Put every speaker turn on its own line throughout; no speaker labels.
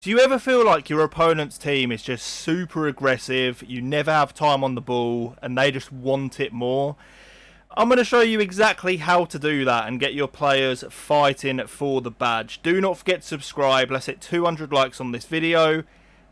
Do you ever feel like your opponent's team is just super aggressive, you never have time on the ball, and they just want it more? I'm going to show you exactly how to do that and get your players fighting for the badge. Do not forget to subscribe. Let's hit 200 likes on this video,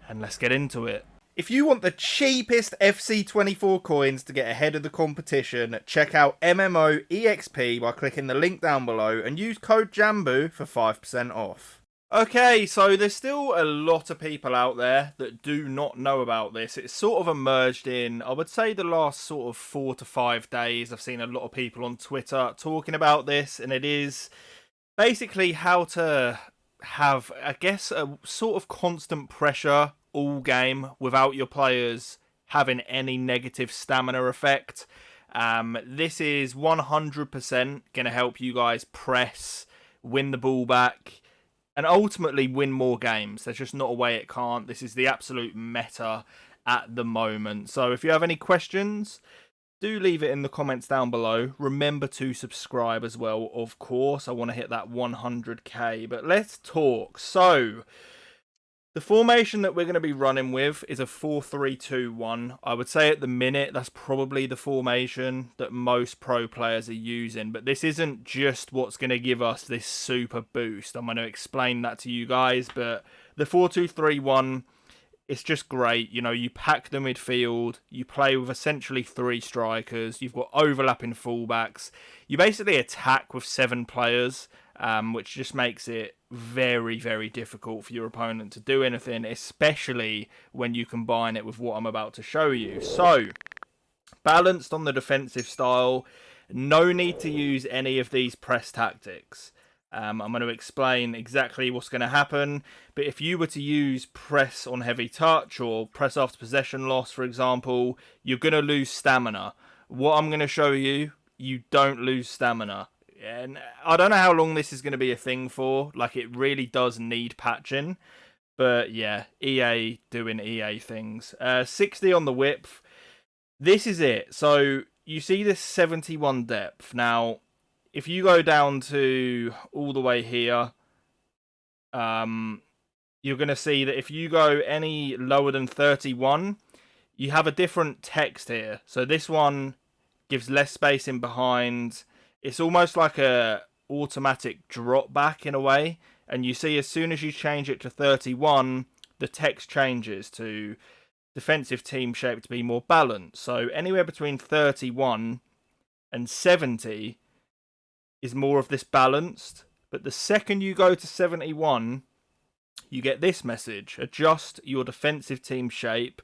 and let's get into it. If you want the cheapest FC24 coins to get ahead of the competition, check out MMOEXP by clicking the link down below and use code JambooUK for 5% off. Okay, so there's still a lot of people out there that do not know about this. It's sort of emerged in, I would say, the last sort of 4 to 5 days. I've seen a lot of people on Twitter talking about this, and it is basically how to have, I guess, a sort of constant pressure all game without your players having any negative stamina effect. This is 100% going to help you guys press, win the ball back, and ultimately win more games. There's just not a way it can't. This is the absolute meta at the moment. So if you have any questions, do leave it in the comments down below. Remember to subscribe as well, of course. I want to hit that 100k. But let's talk. So the formation that we're going to be running with is a 4-3-2-1. I would say at the minute that's probably the formation that most pro players are using. But this isn't just what's going to give us this super boost. I'm going to explain that to you guys. But the 4-2-3-1, it's just great. You know, you pack the midfield. You play with essentially 3 strikers. You've got overlapping fullbacks. You basically attack with 7 players, which just makes it very, very difficult for your opponent to do anything, especially when you combine it with what I'm about to show you. So, balanced on the defensive style, no need to use any of these press tactics. I'm going to explain exactly what's going to happen, but if you were to use press on heavy touch or press after possession loss, for example, you're going to lose stamina. What I'm going to show you, you don't lose stamina. And I don't know how long this is going to be a thing for. Like, it really does need patching. But yeah, EA doing EA things. 60 on the width. This is it. So you see this 71 depth. Now, if you go down to all the way here, you're going to see that if you go any lower than 31, you have a different text here. So this one gives less space in behind. It's almost like a automatic drop back in a way. And you see as soon as you change it to 31, the text changes to defensive team shape to be more balanced. So anywhere between 31 and 70 is more of this balanced. But the second you go to 71, you get this message: adjust your defensive team shape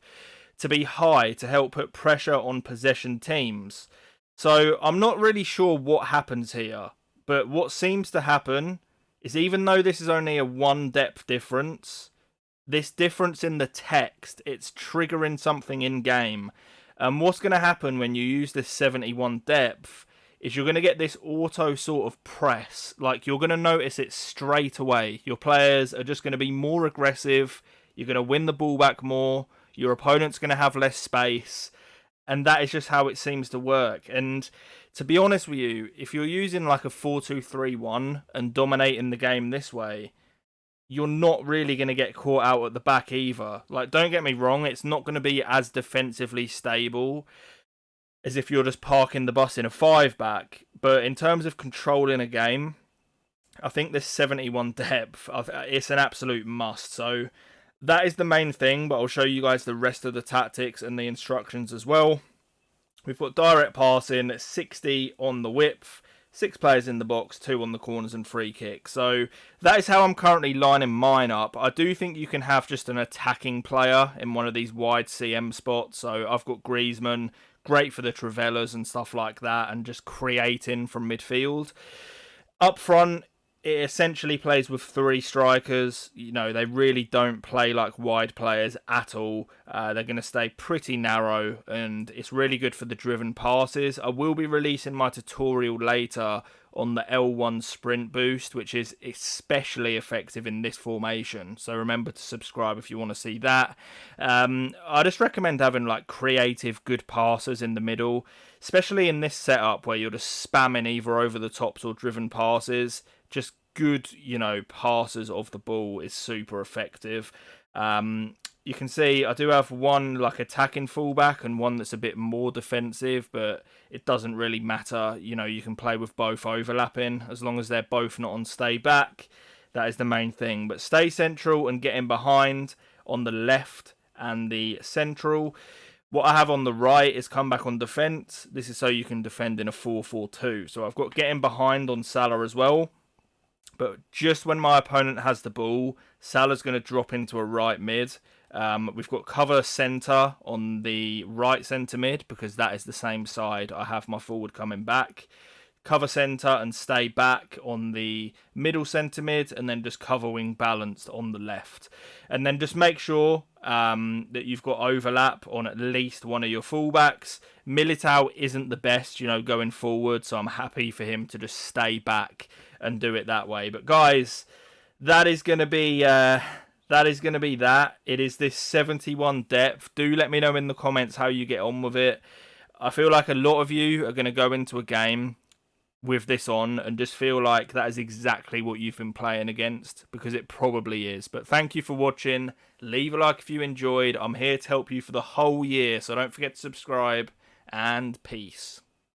to be high to help put pressure on possession teams. So I'm not really sure what happens here, but what seems to happen is, even though this is only a 1 depth difference, this difference in the text, it's triggering something in game. And what's going to happen when you use this 71 depth is you're going to get this auto sort of press. Like, you're going to notice it straight away. Your players are just going to be more aggressive. You're going to win the ball back more. Your opponent's going to have less space. And that is just how it seems to work. And to be honest with you, if you're using like a 4-2-3-1 and dominating the game this way, you're not really going to get caught out at the back either. Like, don't get me wrong, it's not going to be as defensively stable as if you're just parking the bus in a 5-back. But in terms of controlling a game, I think this 71 depth, it's an absolute must. So that is the main thing, but I'll show you guys the rest of the tactics and the instructions as well. We've got direct passing, 60 on the width, 6 players in the box, 2 on the corners and free kick. So that is how I'm currently lining mine up. I do think you can have just an attacking player in one of these wide CM spots. So I've got Griezmann, great for the Trivellas and stuff like that, and just creating from midfield. Up front, it essentially plays with 3 strikers. You know, they really don't play like wide players at all. They're going to stay pretty narrow, and it's really good for the driven passes. I will be releasing my tutorial later on the L1 sprint boost, which is especially effective in this formation. So remember to subscribe if you want to see that. I just recommend having like creative, good passers in the middle, especially in this setup where you're just spamming either over the tops or driven passes. Just good, you know, passers of the ball is super effective. You can see I do have one like attacking fullback and one that's a bit more defensive, but it doesn't really matter. You know, you can play with both overlapping as long as they're both not on stay back. That is the main thing. But stay central and getting behind on the left and the central. What I have on the right is come back on defence. This is so you can defend in a 4-4-2. So I've got getting behind on Salah as well. But just when my opponent has the ball, Salah's going to drop into a right mid. We've got cover centre on the right centre mid because that is the same side I have my forward coming back. Cover centre and stay back on the middle centre mid, and then just cover wing balanced on the left. And then just make sure that you've got overlap on at least one of your fullbacks. Militao isn't the best, you know, going forward, so I'm happy for him to just stay back and do it that way. But guys, that is going to be that. It is this 71 depth. Do let me know in the comments how you get on with it. I feel like a lot of you are going to go into a game with this on and just feel like that is exactly what you've been playing against, because it probably is. But thank you for watching. Leave a like if you enjoyed. I'm here to help you for the whole year, so don't forget to subscribe, and peace.